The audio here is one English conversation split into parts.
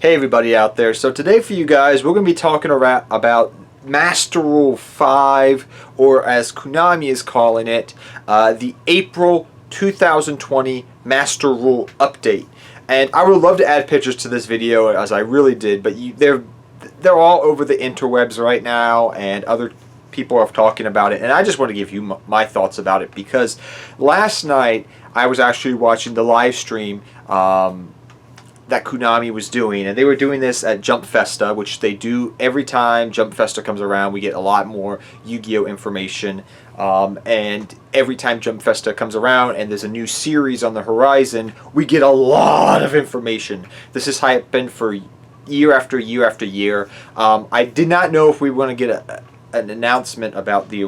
Hey everybody out there. So today for you guys, we're going to be talking about Master Rule 5, or as Konami is calling it, the April 2020 Master Rule Update. And I would love to add pictures to this video, as I really did, but they're all over the interwebs right now, and other people are talking about it, and I just want to give you my thoughts about it, because last night I was actually watching the live stream that Konami was doing, and they were doing this at Jump Festa, which they do every time Jump Festa comes around. We get a lot more Yu-Gi-Oh information, and every time Jump Festa comes around and there's a new series on the horizon, we get a lot of information. This has been for year after year after year. I did not know if we were going to get an announcement about the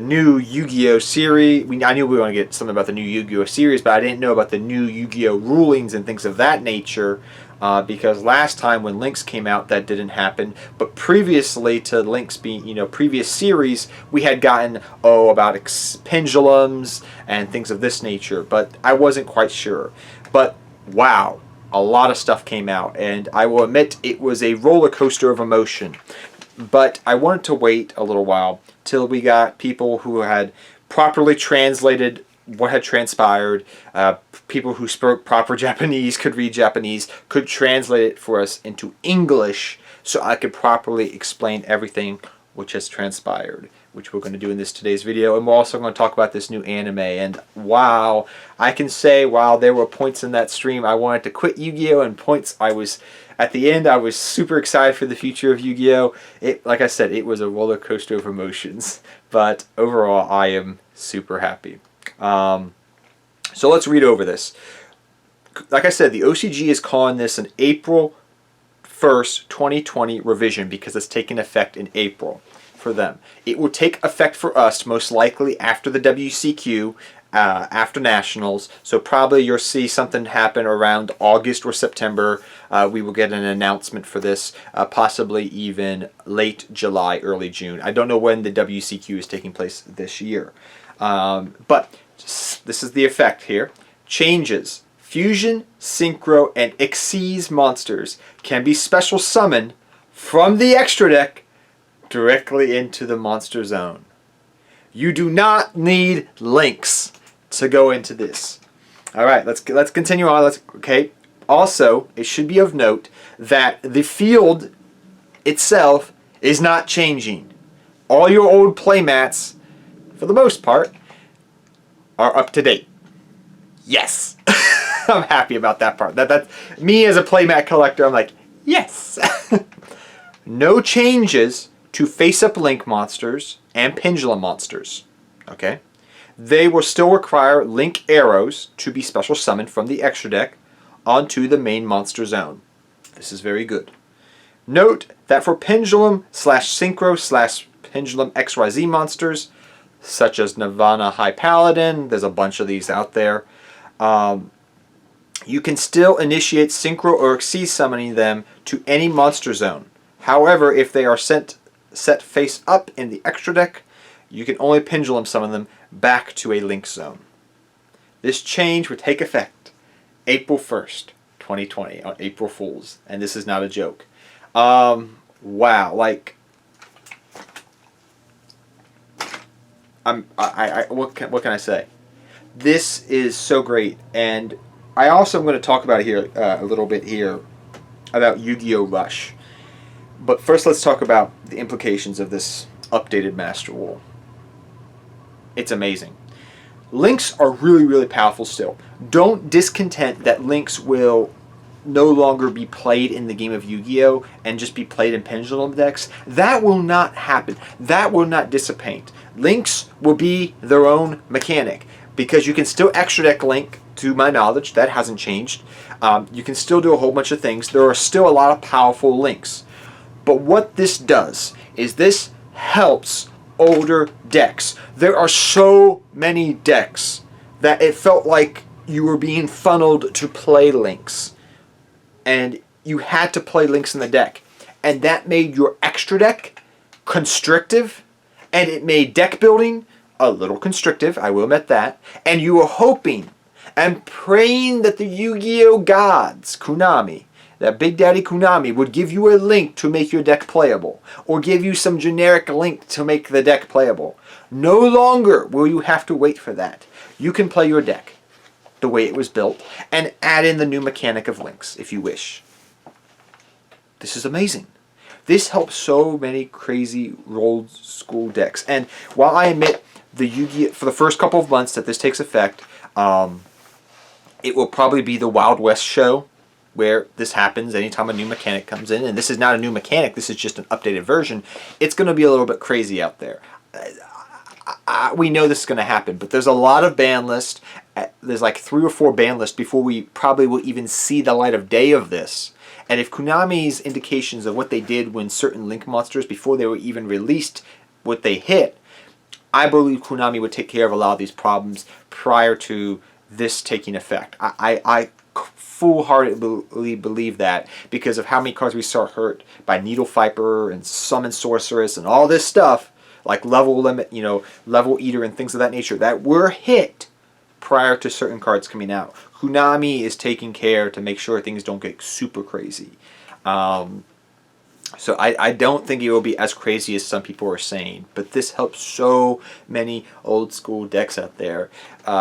new Yu-Gi-Oh series. I knew we were going to get something about the new Yu-Gi-Oh series, but I didn't know about the new Yu-Gi-Oh rulings and things of that nature, because last time when Links came out, that didn't happen. But previously to Links being, previous series, we had gotten, about pendulums and things of this nature, but I wasn't quite sure. But wow, a lot of stuff came out, and I will admit it was a roller coaster of emotion. But I wanted to wait a little while till we got people who had properly translated what had transpired, people who spoke proper Japanese, could read Japanese, could translate it for us into English, so I could properly explain everything which has transpired, which we're going to do in today's video. And we're also going to talk about this new anime. And wow, I can say, while there were points in that stream I wanted to quit Yu-Gi-Oh, and points at the end I was super excited for the future of Yu-Gi-Oh. Like I said, it was a roller coaster of emotions, but overall I am super happy. So let's read over this. Like I said, the OCG is calling this an April 1st, 2020 revision because it's taking effect in April for them. It will take effect for us most likely after the WCQ, after Nationals, so probably you'll see something happen around August or September. We will get an announcement for this, possibly even late July, early June. I don't know when the WCQ is taking place this year. But this is the effect here. Changes. Fusion, Synchro, and Xyz monsters can be special summoned from the extra deck directly into the monster zone. You do not need links to go into this. All right, let's continue on. Okay. Also, it should be of note that the field itself is not changing. All your old playmats, for the most part, are up to date. Yes. I'm happy about that part. That's me as a playmat collector. I'm like, yes. No changes to face-up link monsters and pendulum monsters. Okay? They will still require link arrows to be special summoned from the extra deck onto the main monster zone. This is very good. Note that for pendulum / synchro / pendulum XYZ monsters, such as Nirvana High Paladin, there's a bunch of these out there, you can still initiate synchro or Xyz summoning them to any monster zone. However, if they are set face up in the extra deck, you can only pendulum summon them back to a link zone. This change would take effect April 1st, 2020, on April Fool's, and this is not a joke. Wow, like, what can I say? This is so great, and I also am going to talk about here a little bit here about Yu-Gi-Oh! Rush. But first, let's talk about the implications of this updated Master Rule. It's amazing. Links are really, really powerful still. Don't discontent that links will no longer be played in the game of Yu-Gi-Oh! And just be played in pendulum decks. That will not happen. That will not dissipate. Links will be their own mechanic, because you can still extra deck link, to my knowledge. That hasn't changed. You can still do a whole bunch of things. There are still a lot of powerful links. But what this does is this helps older decks. There are so many decks that it felt like you were being funneled to play links, and you had to play links in the deck, and that made your extra deck constrictive, and it made deck building a little constrictive, I will admit that, and you were hoping and praying that the Yu-Gi-Oh gods, Konami, that Big Daddy Konami would give you a link to make your deck playable, or give you some generic link to make the deck playable. No longer will you have to wait for that. You can play your deck the way it was built and add in the new mechanic of links if you wish. This is amazing. This helps so many crazy old school decks. And while I admit the Yu-Gi-Oh! For the first couple of months that this takes effect, it will probably be the Wild West show where this happens anytime a new mechanic comes in. And this is not a new mechanic, this is just an updated version. It's going to be a little bit crazy out there. We know this is going to happen, but there's a lot of ban lists. There's like 3 or 4 ban lists before we probably will even see the light of day of this. And if Konami's indications of what they did when certain Link monsters, before they were even released, what they hit, I believe Konami would take care of a lot of these problems prior to this taking effect. I full-heartedly believe that because of how many cards we saw hurt by Needle Viper and Summon Sorceress and all this stuff, like Level Limit, Level Eater and things of that nature, that were hit prior to certain cards coming out. Konami is taking care to make sure things don't get super crazy. So I don't think it will be as crazy as some people are saying, but this helps so many old school decks out there,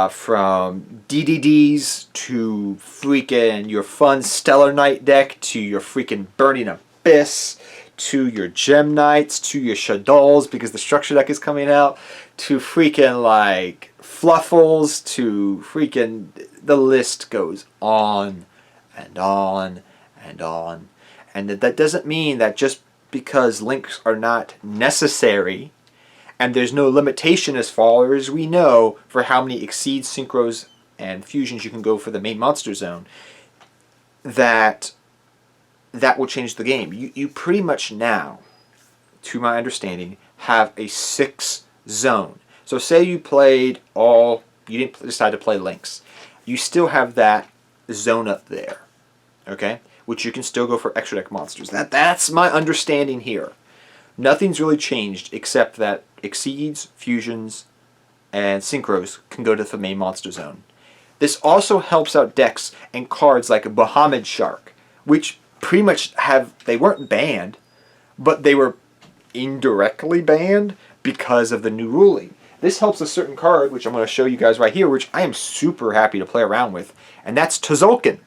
from DDDs to freaking your fun Stellar Knight deck to your freaking Burning Abyss to your Gem Knights to your Shadows because the structure deck is coming out to freaking like Fluffles to freaking, the list goes on and on and on. And that doesn't mean that just because links are not necessary and there's no limitation as far as we know for how many exceeds, synchros, and fusions you can go for the main monster zone, that will change the game. You pretty much now, to my understanding, have a 6 zone. So say you you didn't decide to play links. You still have that zone up there, okay? Which you can still go for extra deck monsters. That's my understanding here. Nothing's really changed except that exceeds, fusions, and synchros can go to the main monster zone. This also helps out decks and cards like Bahamut Shark, which pretty much they weren't banned, but they were indirectly banned because of the new ruling. This helps a certain card, which I'm going to show you guys right here, which I am super happy to play around with, and that's Tzolk'in.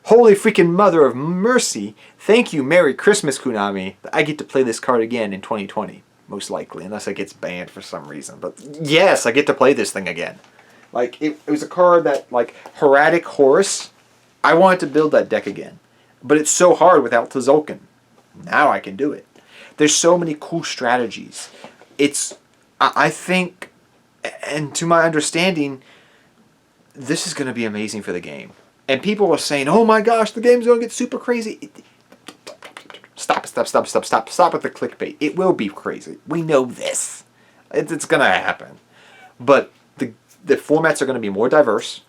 Holy freaking mother of mercy. Thank you, Merry Christmas, Konami, that I get to play this card again in 2020. Most likely, unless it gets banned for some reason. But yes, I get to play this thing again. Like, it was a card that, like, Heradic Horus, I wanted to build that deck again. But it's so hard without Tzolk'in. Now I can do it. There's so many cool strategies. I think, and to my understanding, this is going to be amazing for the game. And people are saying, oh my gosh, the game's going to get super crazy. Stop with the clickbait. It will be crazy. We know this. It's going to happen. But the formats are going to be more diverse.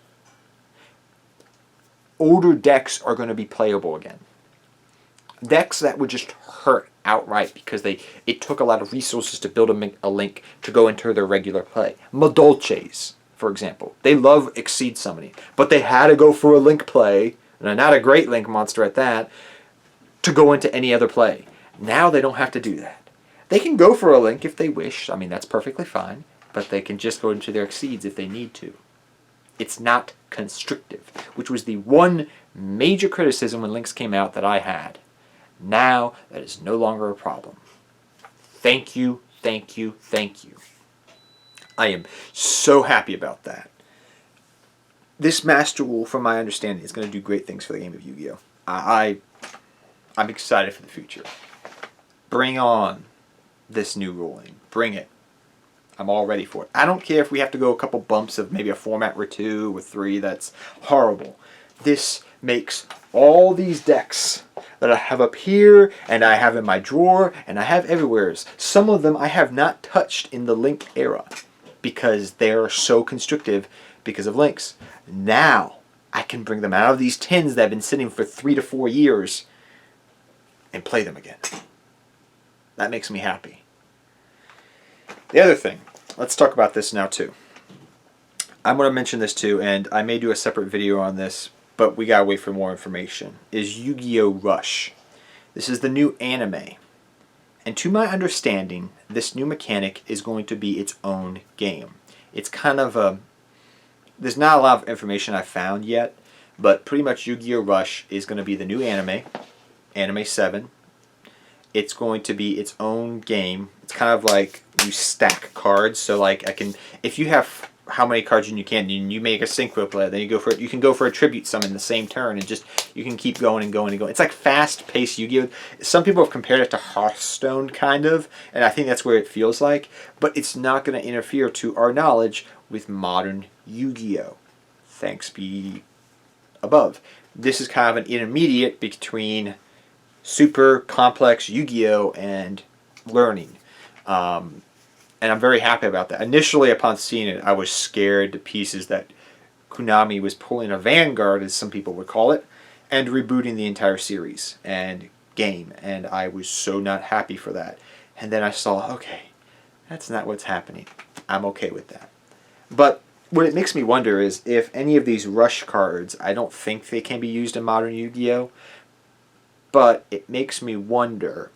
Older decks are going to be playable again. Decks that would just hurt outright because it took a lot of resources to build a link to go into their regular play. Madolches, for example. They love Exceed Summoning, but they had to go for a link play, and not a great link monster at that, to go into any other play. Now they don't have to do that. They can go for a link if they wish. I mean, that's perfectly fine, but they can just go into their Exceeds if they need to. It's not constrictive, which was the one major criticism when links came out that I had. Now, that is no longer a problem. Thank you, thank you, thank you. I am so happy about that. This Master Rule, from my understanding, is going to do great things for the game of Yu-Gi-Oh! I'm excited for the future. Bring on this new ruling. Bring it. I'm all ready for it. I don't care if we have to go a couple bumps of maybe a format or 2 or 3 that's horrible. This makes all these decks that I have up here and I have in my drawer and I have everywhere. Some of them I have not touched in the Link era because they're so constrictive because of links. Now I can bring them out of these tins that have been sitting for 3 to 4 years and play them again. That makes me happy. The other thing, let's talk about this now too. I'm going to mention this too, and I may do a separate video on this but we gotta wait for more information, is Yu-Gi-Oh! Rush. This is the new anime. And to my understanding, this new mechanic is going to be its own game. It's kind of a... There's not a lot of information I've found yet, but pretty much Yu-Gi-Oh! Rush is going to be the new anime, Anime 7. It's going to be its own game. It's kind of like you stack cards, so like I can... If you have how many cards you can, you make a synchro play, then you can go for a tribute summon the same turn, and just you can keep going and going and going. It's like fast-paced Yu-Gi-Oh! Some people have compared it to Hearthstone, kind of, and I think that's where it feels like, but it's not going to interfere, to our knowledge, with modern Yu-Gi-Oh! Thanks be above. This is kind of an intermediate between super complex Yu-Gi-Oh! And learning. And I'm very happy about that. Initially, upon seeing it, I was scared to pieces that Konami was pulling a Vanguard, as some people would call it, and rebooting the entire series and game. And I was so not happy for that. And then I saw, okay, that's not what's happening. I'm okay with that. But what it makes me wonder is if any of these Rush cards, I don't think they can be used in modern Yu-Gi-Oh! But it makes me wonder,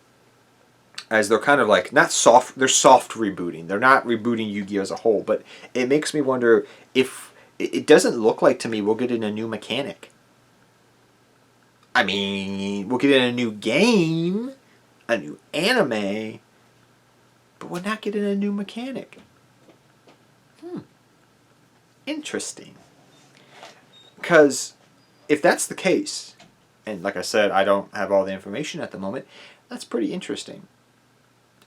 as they're kind of like, not soft, they're soft rebooting. They're not rebooting Yu-Gi-Oh! As a whole, but it makes me wonder if, it doesn't look like to me we'll get in a new mechanic. I mean, we'll get in a new game, a new anime, but we're not getting a new mechanic. Interesting. Because if that's the case, and like I said, I don't have all the information at the moment, that's pretty interesting.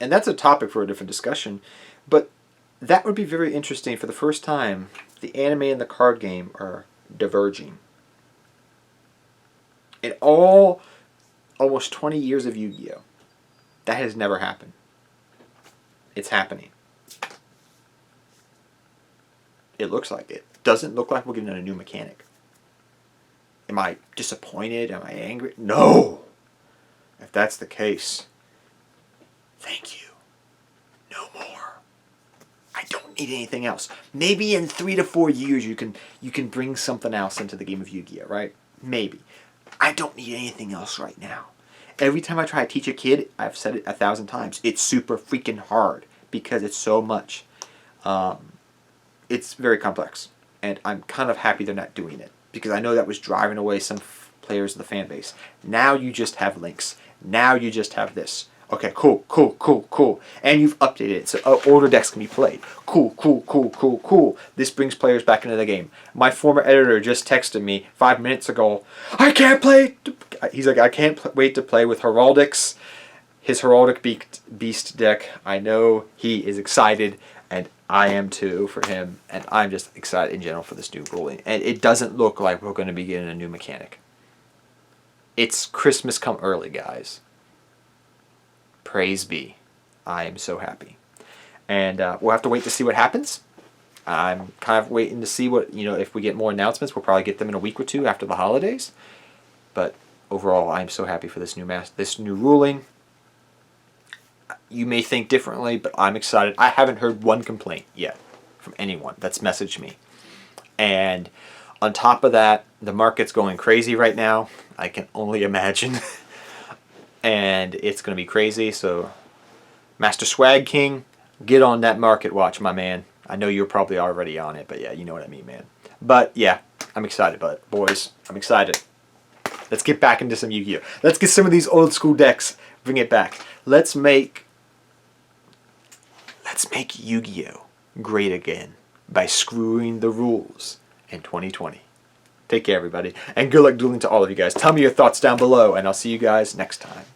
And that's a topic for a different discussion, but that would be very interesting. For the first time, the anime and the card game are diverging. In all almost 20 years of Yu-Gi-Oh! That has never happened. It's happening. It looks like it. Doesn't look like we're getting a new mechanic. Am I disappointed? Am I angry? No! If that's the case, thank you. No more. I don't need anything else. Maybe in 3 to 4 years you can bring something else into the game of Yu-Gi-Oh! Right? Maybe. I don't need anything else right now. Every time I try to teach a kid, I've said it 1,000 times, it's super freaking hard because it's so much. It's very complex, and I'm kind of happy they're not doing it, because I know that was driving away some players of the fan base. Now you just have links. Now you just have this. Okay, cool, cool, cool, cool. And you've updated it, so older decks can be played. Cool, cool, cool, cool, cool. This brings players back into the game. My former editor just texted me 5 minutes ago, I can't play. He's like, I can't wait to play with Heraldics. His Heraldic Beast deck. I know he is excited, and I am too for him, and I'm just excited in general for this new ruling. And it doesn't look like we're going to be getting a new mechanic. It's Christmas come early, guys. Praise be. I am so happy. And we'll have to wait to see what happens. I'm kind of waiting to see what, if we get more announcements. We'll probably get them in a week or two after the holidays. But overall, I'm so happy for this new ruling. You may think differently, but I'm excited. I haven't heard one complaint yet from anyone that's messaged me. And on top of that, the market's going crazy right now. I can only imagine. And it's going to be crazy. So, Master Swag King, get on that market watch, my man. I know you're probably already on it, but yeah, you know what I mean, man. But yeah, I'm excited, boys. I'm excited. Let's get back into some Yu-Gi-Oh! Let's get some of these old school decks. Bring it back. Let's make Yu-Gi-Oh! Great again by screwing the rules in 2020. Take care, everybody, and good luck dueling to all of you guys. Tell me your thoughts down below, and I'll see you guys next time.